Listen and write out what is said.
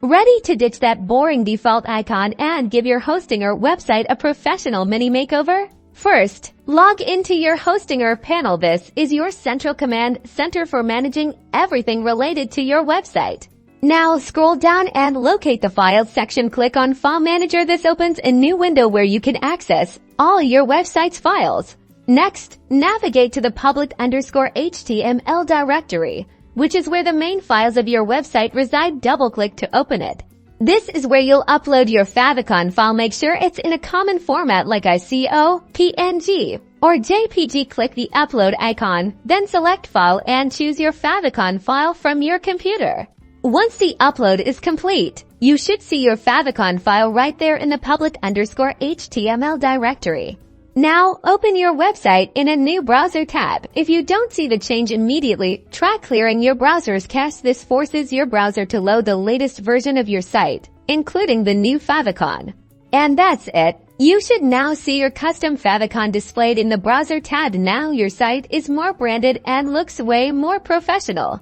Ready to ditch that boring default icon and give your hosting or website a professional mini makeover? First, log into your hosting or panel. This is your central command center for managing everything related to your website. Now scroll down and locate the Files section. Click on File Manager. This opens a new window where you can access all your website's files. Next, navigate to the public_HTML directory, which is where the main files of your website reside. Double-click to open it. This is where you'll upload your Favicon file. Make sure it's in a common format like ICO, PNG, or JPG. Click the upload icon, then select File and choose your Favicon file from your computer. Once the upload is complete, you should see your Favicon file right there in the public_HTML directory. Now, open your website in a new browser tab. If you don't see the change immediately, try clearing your browser's cache. This forces your browser to load the latest version of your site, including the new Favicon. And that's it. You should now see your custom Favicon displayed in the browser tab. Now your site is more branded and looks way more professional.